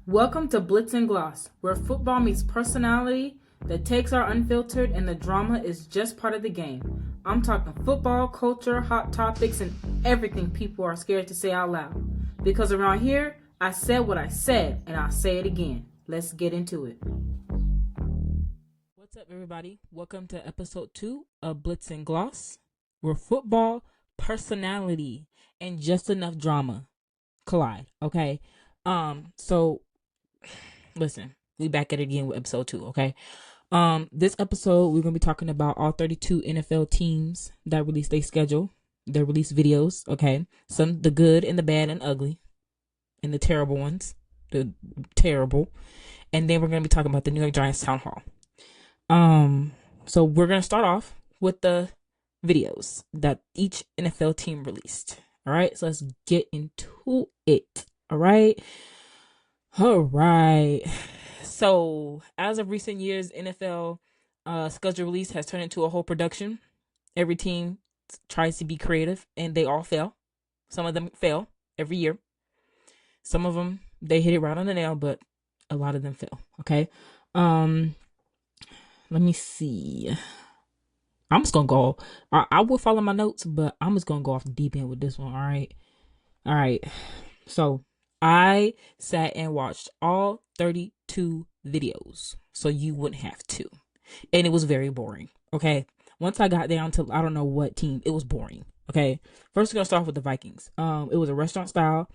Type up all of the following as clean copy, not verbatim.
Welcome to Blitz and Gloss, where football meets personality, the takes are unfiltered, and the drama is just part of the game. I'm talking football, culture, hot topics, and everything people are scared to say out loud. Because around here, I said what I said, and I'll say it again. Let's get into it. What's up, everybody? Welcome to episode 2 of Blitz and Gloss, where football, personality, and just enough drama collide, okay? So listen, we back at it again with episode 2, okay? This episode we're gonna be talking about all 32 NFL teams that release their schedule, their release videos, okay? Some the good and the bad and ugly, and the terrible ones, the terrible, and then we're gonna be talking about the New York Giants town hall. So we're gonna start off with the videos that each NFL team released. All right, so let's get into it. All right. So as of recent years, NFL schedule release has turned into a whole production. Every team tries to be creative, and they all fail. Some of them fail every year. Some of them they hit it right on the nail, but a lot of them fail. Okay. Let me see. I'm just gonna go. I will follow my notes, but I'm just gonna go off the deep end with this one. All right. So I sat and watched all 32 videos, so you wouldn't have to, and it was very boring. Okay. Once I got down to I don't know what team, it was boring. Okay. First, we're gonna start off with the Vikings. It was a restaurant style.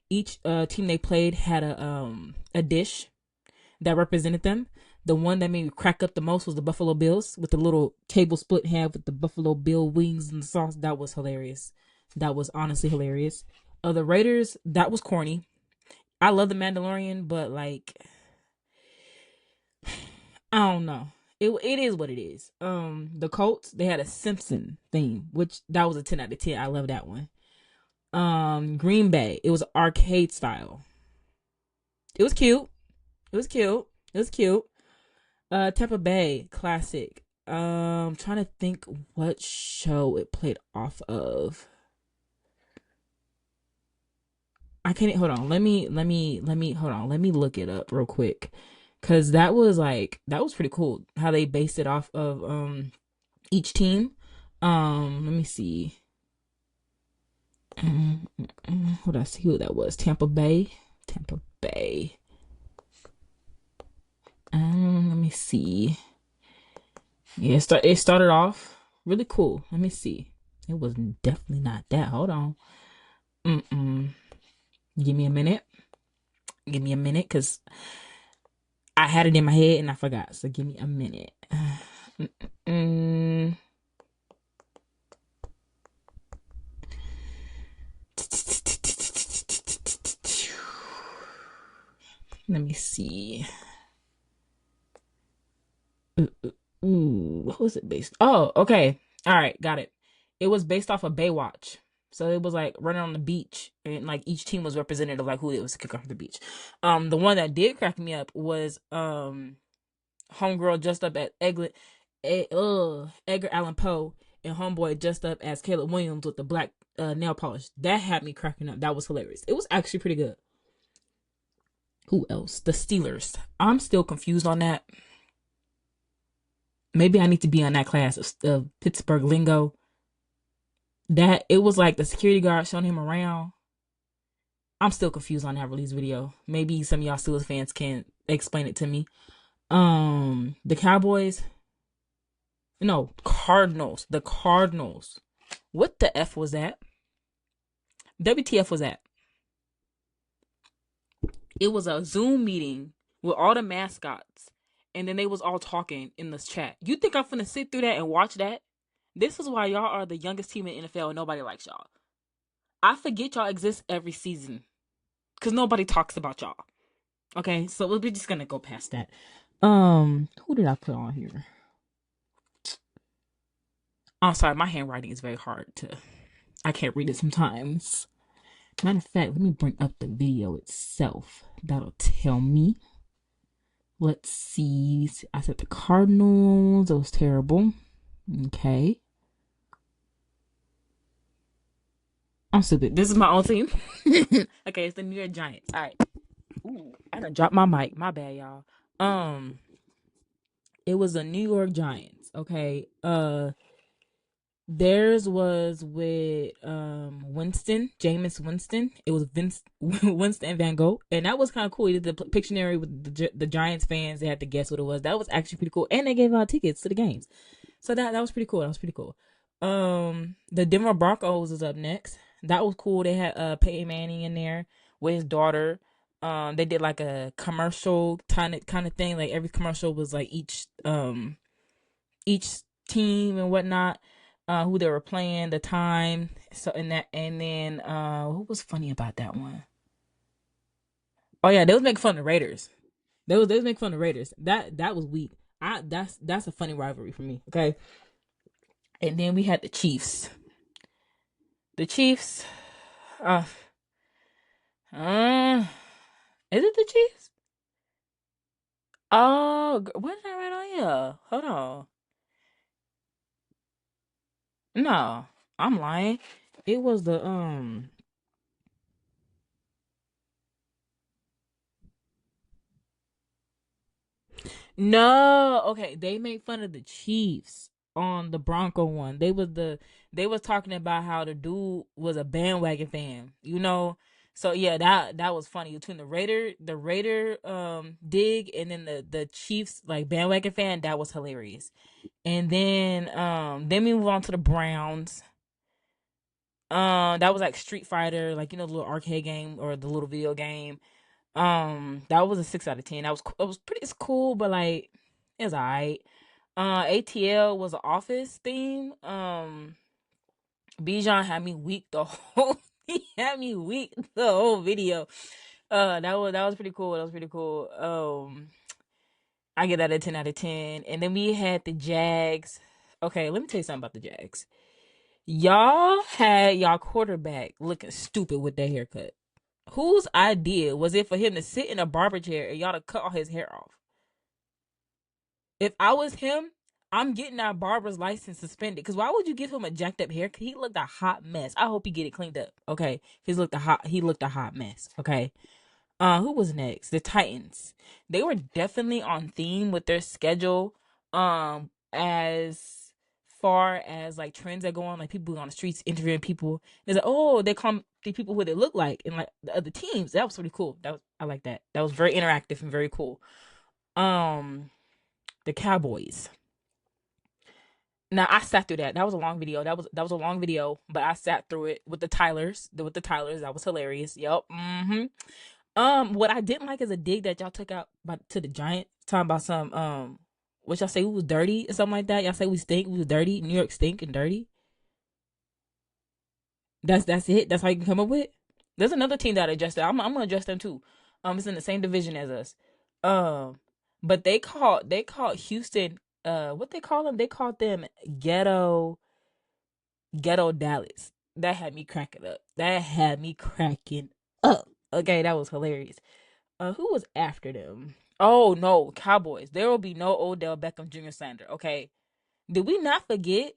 Each team they played had a dish that represented them. The one that made me crack up the most was the Buffalo Bills with the little table split half with the Buffalo Bill wings and the sauce. That was hilarious. That was honestly hilarious. The Raiders, that was corny. I love the Mandalorian, but like, I don't know. It is what it is. The Colts, they had a Simpson theme, which that was a 10 out of 10. I love that one. Green Bay, it was arcade style. It was cute. Tampa Bay, classic. Trying to think what show it played off of. I can't hold on. Let me hold on. Let me look it up real quick. Cause that was pretty cool how they based it off of each team. Let me see. Hold on, see who that was. Tampa Bay. Let me see. Yeah, it started off really cool. Let me see. It was definitely not that. Hold on. Give me a minute, because I had it in my head and I forgot. So give me a minute. Let me see. What was it based? Oh, okay. All right, got it. It was based off of Baywatch. So it was like running on the beach, and like each team was representative of like who it was to kick off the beach. The one that did crack me up was homegirl dressed up as Edgar Allan Poe, and homeboy dressed up as Caleb Williams with the black nail polish. That had me cracking up. That was hilarious. It was actually pretty good. Who else? The Steelers. I'm still confused on that. Maybe I need to be on that class of Pittsburgh lingo. That it was like the security guard showing him around. I'm still confused on that release video. Maybe some of y'all Steelers fans can explain it to me. The Cowboys. No, Cardinals. The Cardinals. What the F was that? WTF was that? It was a Zoom meeting with all the mascots, and then they was all talking in this chat. You think I'm finna sit through that and watch that? This is why y'all are the youngest team in the NFL and nobody likes y'all. I forget y'all exist every season because nobody talks about y'all. Okay, so we're just gonna go past that. Who did I put on here? I'm sorry, my handwriting is very hard I can't read it sometimes. Matter of fact, let me bring up the video itself. That'll tell me. Let's see. I said the Cardinals. It was terrible. Okay. I'm stupid. This is my own team. Okay, it's the New York Giants. All right. Ooh, I done dropped my mic. My bad, y'all. Um, it was the New York Giants. Okay. Theirs was with Jameis Winston. It was Vince Winston Van Gogh, and that was kind of cool. He did the Pictionary with the Giants fans. They had to guess what it was. That was actually pretty cool, and they gave out tickets to the games. So that was pretty cool. That was pretty cool. The Denver Broncos is up next. That was cool. They had Peyton Manning in there with his daughter. They did like a commercial kind of thing. Like every commercial was like each team and whatnot, who they were playing, the time. So and then what was funny about that one? Oh yeah, they was making fun of the Raiders. They was making fun of the Raiders. That was weak. That's a funny rivalry for me. Okay, and then we had the Chiefs. The Chiefs. Uh, uh is it the Chiefs? Oh, what did I write on here? Hold on. No, I'm lying. It was the No, okay. They made fun of the Chiefs on the Bronco one. They was talking about how the dude was a bandwagon fan, you know. So yeah, that was funny between the Raider dig and then the Chiefs like bandwagon fan. That was hilarious. And then we move on to the Browns. That was like Street Fighter, like the little arcade game or the little video game. That was a 6 out of 10. It was pretty. It's cool, but like it's alright. ATL was an Office theme. Bijan had me weak the whole. He had me weak the whole video. That was pretty cool. That was pretty cool. I get that a 10 out of 10. And then we had the Jags. Okay, let me tell you something about the Jags. Y'all had y'all quarterback looking stupid with that haircut. Whose idea was it for him to sit in a barber chair and y'all to cut all his hair off? If I was him, I'm getting that barber's license suspended. Because why would you give him a jacked up hair? He looked a hot mess. I hope he get it cleaned up. Okay, he looked a hot mess. Okay. Who was next? The Titans. They were definitely on theme with their schedule. As far as like trends that go on, like people on the streets interviewing people. There's like, oh, they call the people who they look like and like the other teams. That was pretty cool. I like that. That was very interactive and very cool. Um, the Cowboys. Now I sat through that. That was a long video. That was a long video, but I sat through it with the Tylers. With the Tylers, that was hilarious. Yep. What I didn't like is a dig that y'all took out to the Giants, talking about some what y'all say we was dirty or something like that. Y'all say we stink, we was dirty. New York stink and dirty. That's it. That's how you can come up with. There's another team that I adjusted. I'm gonna adjust them too. It's in the same division as us. Um, but they called Houston. What they call them? They called them ghetto Dallas. That had me cracking up. That had me cracking up. Okay, that was hilarious. Who was after them? Oh no, Cowboys. There will be no Odell Beckham Jr. slander. Okay, did we not forget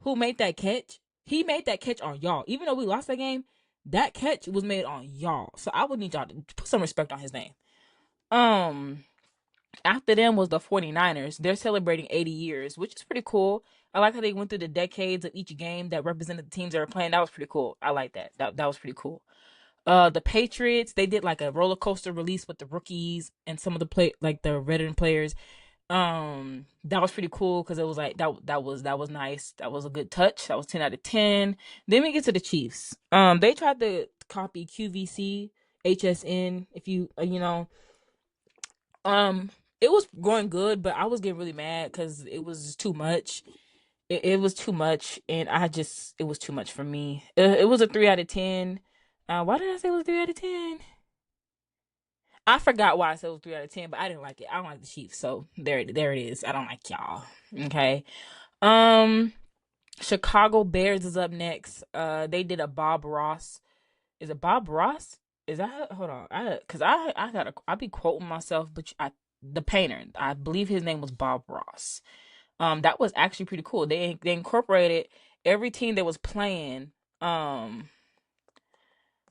who made that catch? He made that catch on y'all. Even though we lost that game, that catch was made on y'all. So I would need y'all to put some respect on his name. Um, After them was the 49ers. They're celebrating 80 years, which is pretty cool. I like how they went through the decades of each game that represented the teams they were playing. That was pretty cool. I like that. That was pretty cool. The Patriots, they did like a roller coaster release with the rookies and some of the like the veteran players. That was pretty cool because it was like that was nice. That was a good touch. That was 10 out of 10. Then we get to the Chiefs. They tried to copy QVC, HSN. If um, it was going good, but I was getting really mad because it was just too much. It was too much, and it was too much for me. It was a 3 out of 10. Why did I say it was 3 out of 10? I forgot why I said it was 3 out of 10, but I didn't like it. I don't like the Chiefs, so there it is. I don't like y'all. Okay. Um, Chicago Bears is up next. They did a Bob Ross. Is it Bob Ross? Is that hold on? I be quoting myself, but the painter. I believe his name was Bob Ross. That was actually pretty cool. They incorporated every team that was playing. Um,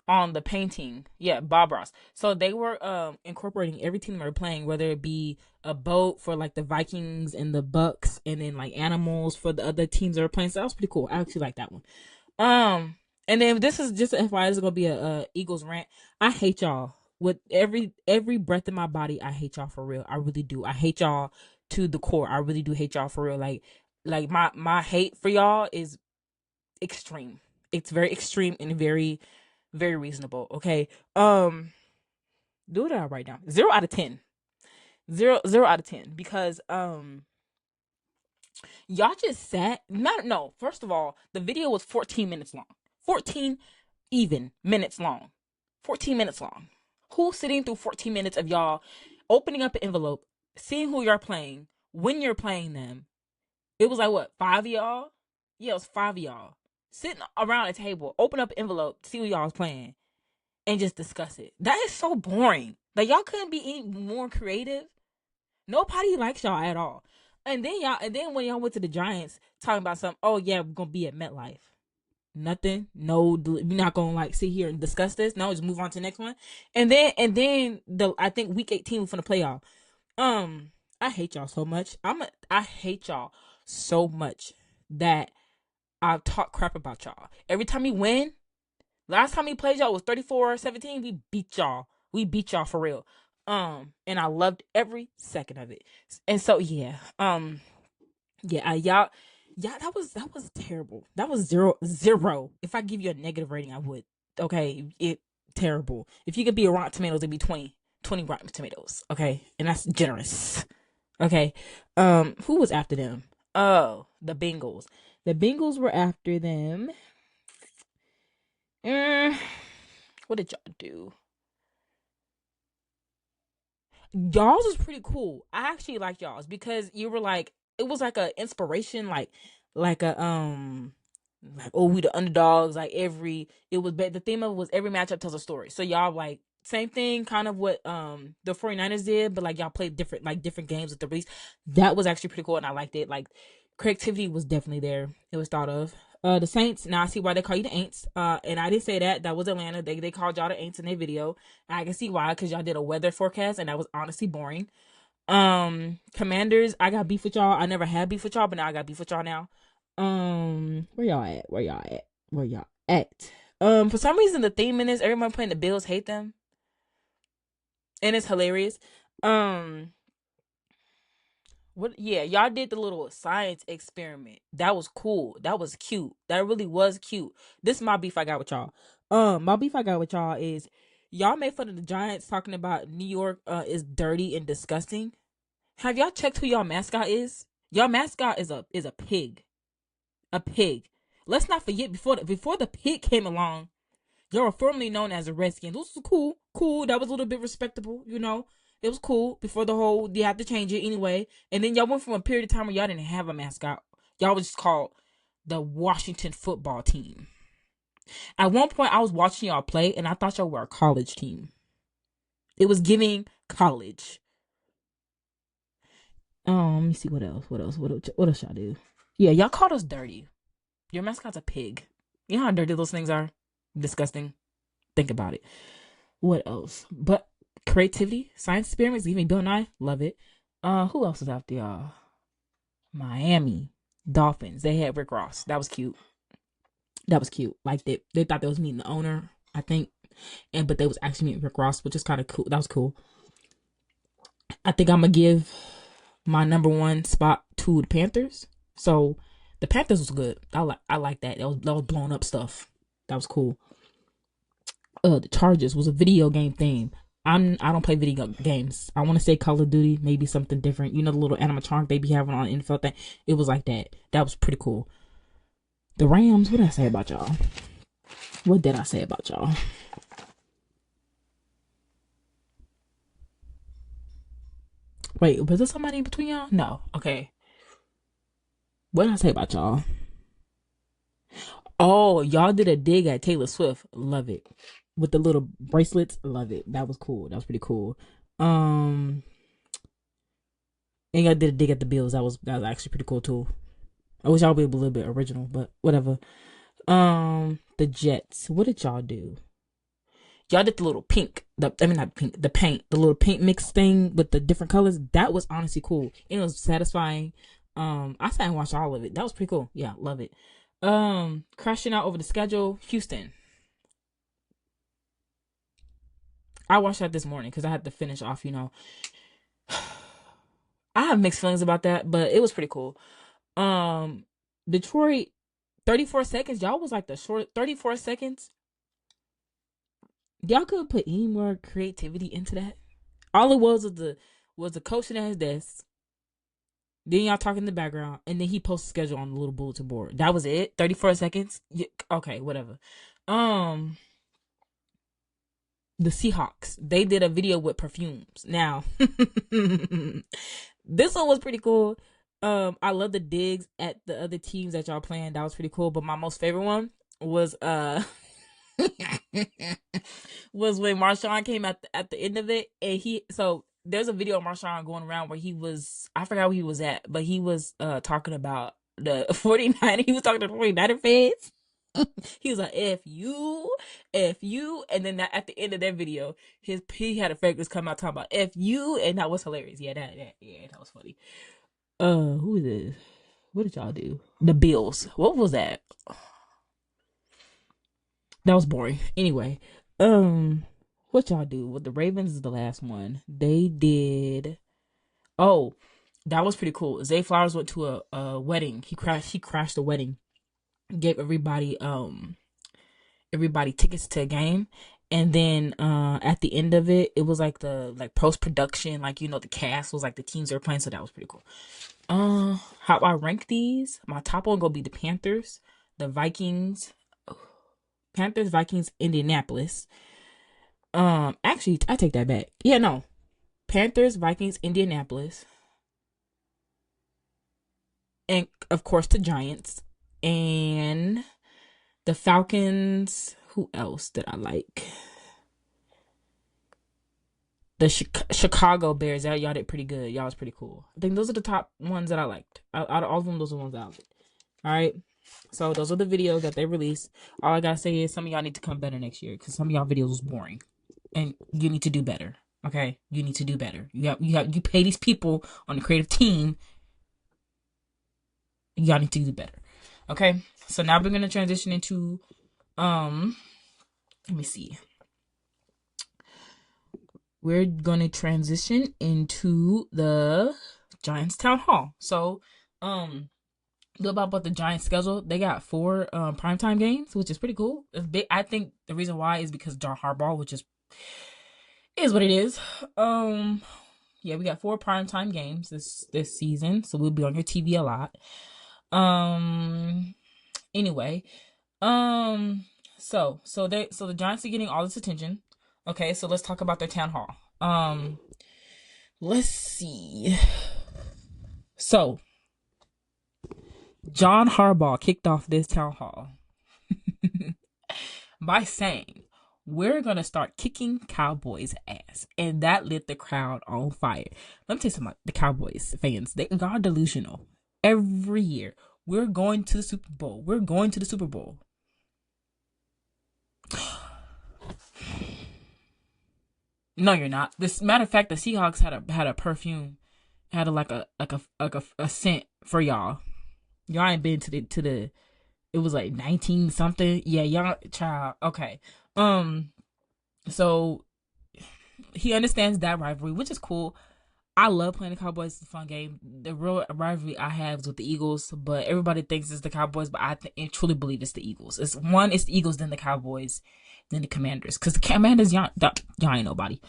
on the painting. Yeah, Bob Ross. So they were incorporating every team they were playing, whether it be a boat for like the Vikings and the Bucks, and then like animals for the other teams that were playing. So that was pretty cool. I actually like that one. Um, and then this is just an FYI. This is gonna be a Eagles rant. I hate y'all with every breath in my body. I hate y'all for real. I really do. I hate y'all to the core. I really do hate y'all for real. Like my hate for y'all is extreme. It's very extreme and very reasonable. Okay. Do it out right now. 0 out of 10. Zero out of 10. Because y'all just sat. Not no. First of all, the video was 14 minutes long. 14 even minutes long. 14 minutes long. Who's sitting through 14 minutes of y'all opening up an envelope, seeing who you're playing, when you're playing them? It was like what, 5 of y'all? Yeah, it was 5 of y'all sitting around a table, open up an envelope, see who y'all was playing, and just discuss it. That is so boring. Like y'all couldn't be any more creative. Nobody likes y'all at all. And then when y'all went to the Giants talking about something, oh yeah, we're gonna be at MetLife. Nothing. No, we're not gonna like sit here and discuss this. No, just move on to the next one. And then I think week 18 we're gonna play y'all. I hate y'all so much. I hate y'all so much that I've talked crap about y'all. Every time we win, last time we played y'all was 34-17. We beat y'all. We beat y'all for real. And I loved every second of it. And so yeah. Yeah, yeah, that was terrible. That was zero. If I give you a negative rating, I would. Okay, it terrible. If you could be a Rotten Tomatoes, it'd be 20 Rotten Tomatoes. Okay, and that's generous. Okay, who was after them? Oh, the Bengals. The Bengals were after them. What did y'all do? Y'all's was pretty cool. I actually like y'all's because you were like, it was like a inspiration, like a like, oh, we the underdogs. Like it was the theme of it was every matchup tells a story. So y'all like same thing, kind of what the 49ers did, but like y'all played different games with the release. That was actually pretty cool, and I liked it. Like creativity was definitely there. It was thought of. The Saints. Now I see why they call you the Aints. And I didn't say that. That was Atlanta. They called y'all the Aints in their video. And I can see why, because y'all did a weather forecast, and that was honestly boring. Commanders. I got beef with y'all. I never had beef with y'all, but now I got beef with y'all now. Where y'all at? Where y'all at? Where y'all at? For some reason the theme in this, everyone playing the Bills hate them, and it's hilarious. What? Yeah, y'all did the little science experiment. That was cool. That was cute. That really was cute. This is my beef I got with y'all. My beef I got with y'all is y'all made fun of the Giants talking about New York is dirty and disgusting. Have y'all checked who y'all mascot is? Y'all mascot is a pig. A pig. Let's not forget before the pig came along, y'all were formerly known as the Redskins. This was cool. Cool. That was a little bit respectable, you know. It was cool before the whole you have to change it anyway. And then y'all went from a period of time where y'all didn't have a mascot. Y'all was just called the Washington football team. At one point I was watching y'all play and I thought y'all were a college team. It was giving college. Let me see what else. What else y'all do? Yeah, y'all called us dirty. Your mascot's a pig. You know how dirty those things are? Disgusting. Think about it. What else? But creativity, science experiments, even Bill Nye, love it. Who else is out there? Miami Dolphins. They had Rick Ross. That was cute. That was cute. Like they thought they was meeting the owner, I think, but they was actually meeting Rick Ross, which is kind of cool. That was cool. I think I'm gonna give my number one spot to the Panthers. So the Panthers was good. I like that. That was blown up stuff. That was cool. The Chargers was a video game theme. I don't play video games. I want to say Call of Duty, maybe something different. You know the little animatronic they be having on NFL thing. It was like that. That was pretty cool. The Rams. What did I say about y'all? What did I say about y'all? Wait, was there somebody in between y'all? No. Okay. What did I say about y'all? Oh, y'all did a dig at Taylor Swift. Love it. With the little bracelets. Love it. That was cool. That was pretty cool. And y'all did a dig at the Bills. That was actually pretty cool too. I wish y'all would be a little bit original, but whatever. The Jets. What did y'all do? Y'all did the little pink, I mean not pink, the paint, the little paint mix thing with the different colors. That was honestly cool. It was satisfying. I sat and watched all of it. That was pretty cool. Yeah, love it. Crashing out over the schedule, Houston. I watched that this morning because I had to finish off. I have mixed feelings about that, but it was pretty cool. Detroit, 34 seconds. Y'all was like the short 34 seconds. Y'all could put any more creativity into that. All it was the coaching at his desk. Then y'all talking in the background, and then he posts a schedule on the little bulletin board. That was it. 34 seconds. Yeah, okay, whatever. Um, the Seahawks. They did a video with perfumes. Now, this one was pretty cool. I love the digs at the other teams that y'all playing. That was pretty cool. But my most favorite one was was when Marshawn came at the end of it, and there's a video of Marshawn going around where I forgot where he was at, but he was talking about the 49. He was talking to the 49er fans. He was like, F you, and then at the end of that video, he had a fragrance come out talking about F you, and that was hilarious. Yeah, that was funny. Who is this? What did y'all do? The Bills. What was that? That was boring. Anyway, what y'all do? Well, the Ravens is the last one. They did. Oh, that was pretty cool. Zay Flowers went to a wedding. He crashed the wedding. Gave everybody tickets to a game, and then at the end of it, it was like the post production, the cast was like the teams they were playing. So that was pretty cool. How I rank these? My top one gonna be the Panthers, the Vikings. Panthers, Vikings, Indianapolis. Actually, I take that back. Yeah, no. Panthers, Vikings, Indianapolis. And, of course, the Giants. And the Falcons. Who else did I like? The Chicago Bears. Y'all did pretty good. Y'all was pretty cool. I think those are the top ones that I liked. Out of all of them, those are the ones that I liked. All right. So those are the videos that they released. All I gotta say is some of y'all need to come better next year because some of y'all videos was boring, and you need to do better. Okay, you need to do better. You pay these people on the creative team. Y'all need to do better. Okay, so now we're gonna transition into let me see. We're gonna transition into the Giants town hall. So about the Giants schedule, they got 4 primetime games, which is pretty cool. It's big. I think the reason why is because John Harbaugh, which is what it is. Yeah, we got 4 primetime games this season, so we'll be on your TV a lot. Anyway, so the Giants are getting all this attention. Okay, so let's talk about their town hall. Let's see. So John Harbaugh kicked off this town hall by saying, we're going to start kicking Cowboys' ass. And that lit the crowd on fire. Let me tell you something, the Cowboys fans, they are delusional. Every year, we're going to the Super Bowl. We're going to the Super Bowl. No, you're not. This matter of fact, the Seahawks had a perfume, had a scent for y'all. Y'all ain't been to the it was like 19 something. Yeah, y'all child. Okay. So he understands that rivalry, which is cool. I love playing the Cowboys. It's a fun game. The real rivalry I have is with the Eagles, but everybody thinks it's the Cowboys, but I truly believe it's the Eagles. It's the Eagles, then the Cowboys, then the Commanders. Because the Commanders, y'all ain't nobody.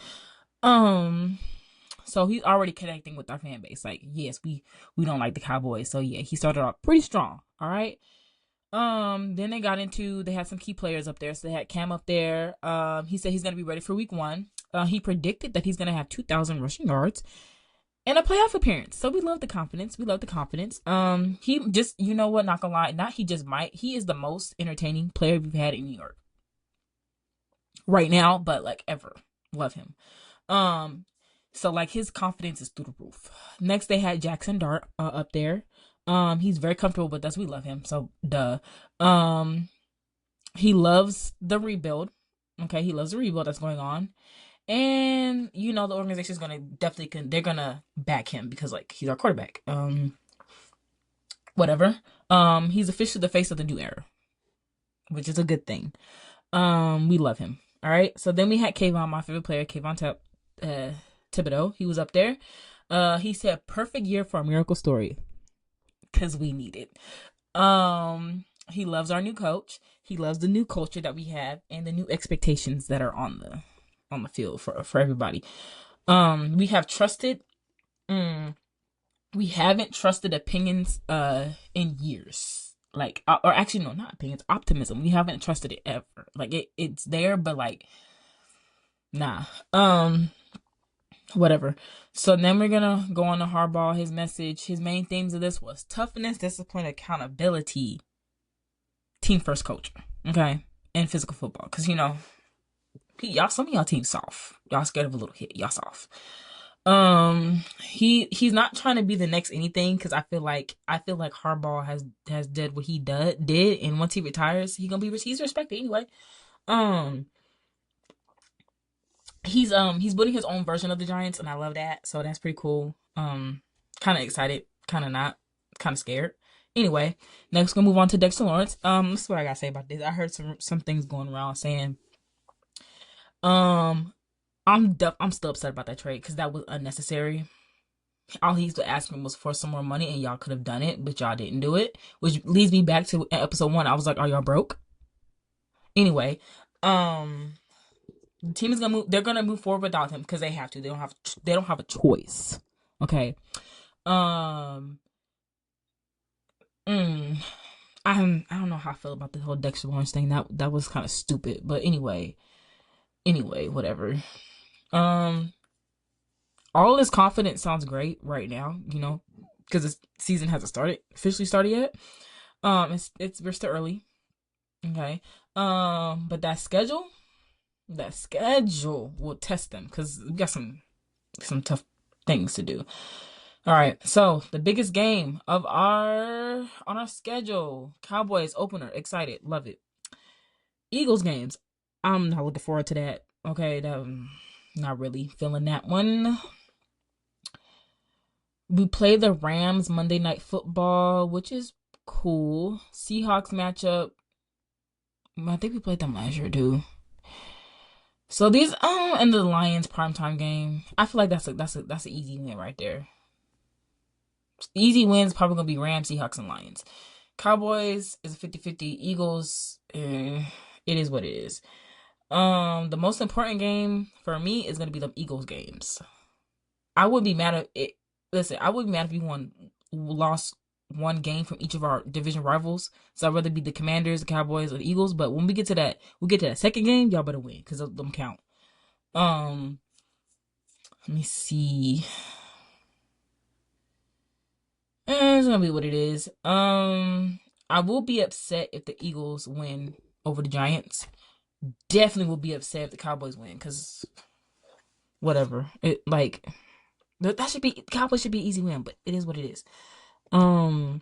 So he's already connecting with our fan base. Like, yes, we don't like the Cowboys. So yeah, he started off pretty strong. All right. Then they had some key players up there. So they had Cam up there. He said he's gonna be ready for week 1. He predicted that he's gonna have 2,000 rushing yards and a playoff appearance. So we love the confidence. He just, you know what, not gonna lie, he is the most entertaining player we've had in New York right now, but like ever. Love him. So like his confidence is through the roof. Next they had Jackson Dart up there. He's very comfortable with us. We love him. So duh. He loves the rebuild. Okay, he loves the rebuild that's going on. And you know the organization is gonna definitely they're gonna back him because like he's our quarterback. Whatever. He's officially the face of the new era, which is a good thing. We love him. All right. So then we had Kayvon, my favorite player, Thibodeau. He was up there. He said perfect year for a miracle story because we need it. He loves our new coach. He loves the new culture that we have and the new expectations that are on the field for everybody. We have trusted. We haven't trusted opinions in years. Like, or actually, no, not opinions, optimism. We haven't trusted it ever. Like it's there, but like, nah. Whatever. So then we're gonna go on to Harbaugh. His message, his main themes of this was toughness, discipline, accountability, team first culture. Okay, and physical football. Cause you know, y'all, some of y'all teams soft. Y'all scared of a little hit. Y'all soft. He's not trying to be the next anything because I feel like Harbaugh has did what he did, and once he retires, he's respected anyway. He's building his own version of the Giants, and I love that. So that's pretty cool. Kind of excited, kind of not, kind of scared. Anyway, next we're gonna move on to Dexter Lawrence. This is what I gotta say about this. I heard some things going around saying, I'm still upset about that trade because that was unnecessary. All he's asking was for some more money, and y'all could have done it, but y'all didn't do it. Which leads me back to episode 1. I was like, "Are y'all broke?" Anyway, the team is gonna move. They're gonna move forward without him because they have to. They don't have a choice. Okay. I don't know how I feel about the whole Dexter Lawrence thing. That was kind of stupid. But anyway, whatever. All this confidence sounds great right now, you know, because the season hasn't officially started yet. We're still early, okay. But that schedule will test them because we got some tough things to do. All right, so the biggest game on our schedule: Cowboys opener, excited, love it. Eagles games, I'm not looking forward to that. Okay, not really feeling that one. We play the Rams Monday Night Football, which is cool. Seahawks matchup. I think we played them last year too. So these and the Lions primetime game. I feel like that's an easy win right there. Easy wins probably gonna be Rams, Seahawks, and Lions. Cowboys is a 50-50. Eagles, it is what it is. The most important game for me is gonna be the Eagles games. I would be mad at it. Listen, I would be mad if we lost one game from each of our division rivals. So I'd rather be the Commanders, the Cowboys, or the Eagles. But when we get to that second game, y'all better win because them count. Let me see. It's gonna be what it is. I will be upset if the Eagles win over the Giants. Definitely will be upset if the Cowboys win because whatever. Cowboys should be an easy win, but it is what it is. I'm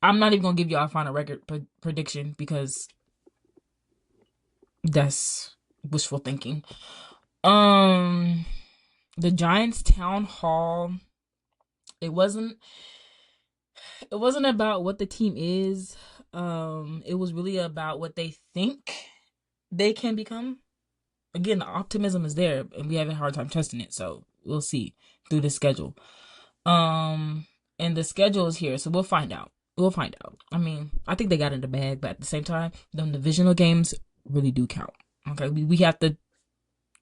not even gonna give y'all a final record prediction because that's wishful thinking. The Giants town hall. It wasn't about what the team is. It was really about what they think they can become. Again, the optimism is there, and we have a hard time trusting it. So we'll see through the schedule. And the schedule is here, so we'll find out. I mean, I think they got in the bag, but at the same time, the divisional games really do count. Okay, we have to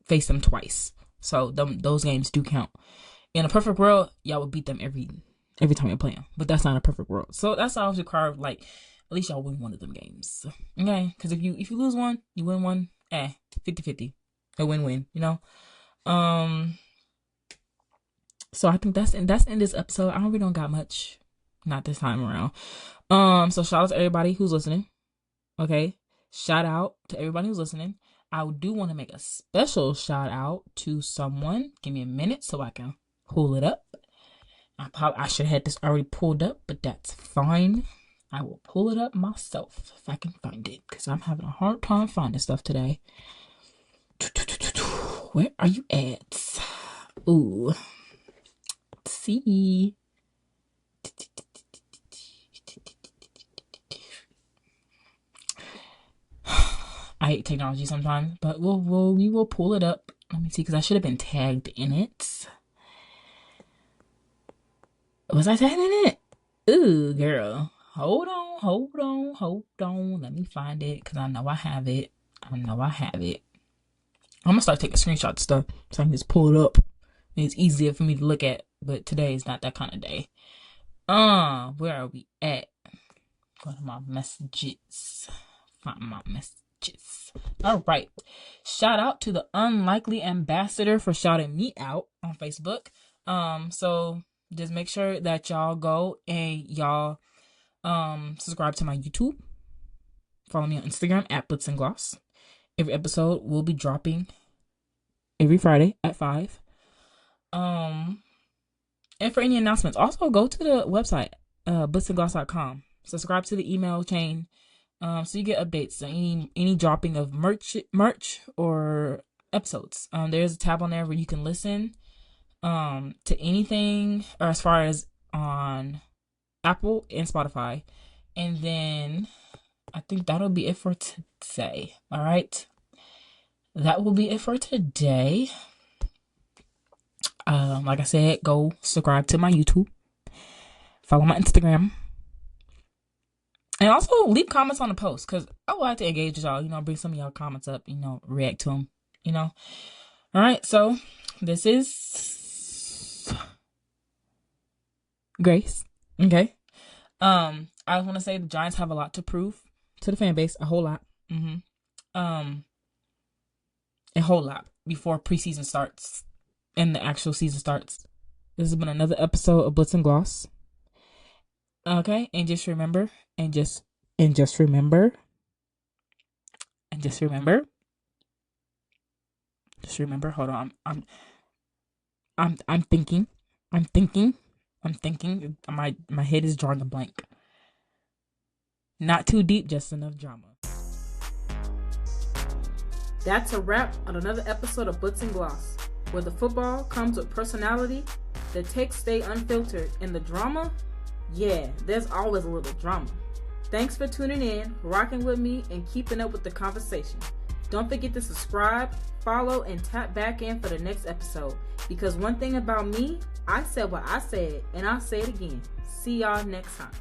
face them twice, so those games do count. In a perfect world, y'all would beat them every time you play them, but that's not a perfect world. So that's always required. Like, at least y'all win one of them games, okay? Because if you lose one, you win one. 50-50, a win-win. You know. So I think that's in this episode. I really don't got much, not this time around. So shout out to everybody who's listening. Okay, shout out to everybody who's listening. I do want to make a special shout out to someone. Give me a minute so I can pull it up. I should have had this already pulled up, but that's fine. I will pull it up myself if I can find it, because I'm having a hard time finding stuff today. Where are you at? Ooh. Let's see. I hate technology sometimes, but we will pull it up. Let me see, because I should have been tagged in it. Was I tagged in it? Ooh, girl. Hold on. Let me find it, because I know I have it. I'm gonna start taking screenshots of stuff so I can just pull it up. It's easier for me to look at, but today is not that kind of day. Where are we at? Go to my messages. Find my messages. All right. Shout out to the Unlikely Ambassador for shouting me out on Facebook. So just make sure that y'all go and y'all subscribe to my YouTube. Follow me on Instagram at Blitz and Gloss. Every episode will be dropping every Friday at 5. And for any announcements, also go to the website, blitzandgloss.com. Subscribe to the email chain, so you get updates on any dropping of merch or episodes. There's a tab on there where you can listen to anything, or as far as on Apple and Spotify. And then I think that'll be it for today. All right, that will be it for today. Like I said, go subscribe to my YouTube, follow my Instagram, and also leave comments on the post, because I would like to engage with y'all, bring some of y'all comments up, react to them, all right. So this is Grace. Okay. I want to say the Giants have a lot to prove to the fan base, a whole lot. A whole lot before preseason starts and the actual season starts. This has been another episode of Blitz and Gloss. Okay, and just remember, hold on. I'm thinking. My head is drawing a blank. Not too deep, just enough drama. That's a wrap on another episode of Blitz and Gloss, where the football comes with personality, the takes stay unfiltered, and the drama, yeah, there's always a little drama. Thanks for tuning in, rocking with me, and keeping up with the conversation. Don't forget to subscribe, follow, and tap back in for the next episode, because one thing about me, I said what I said, and I'll say it again. See y'all next time.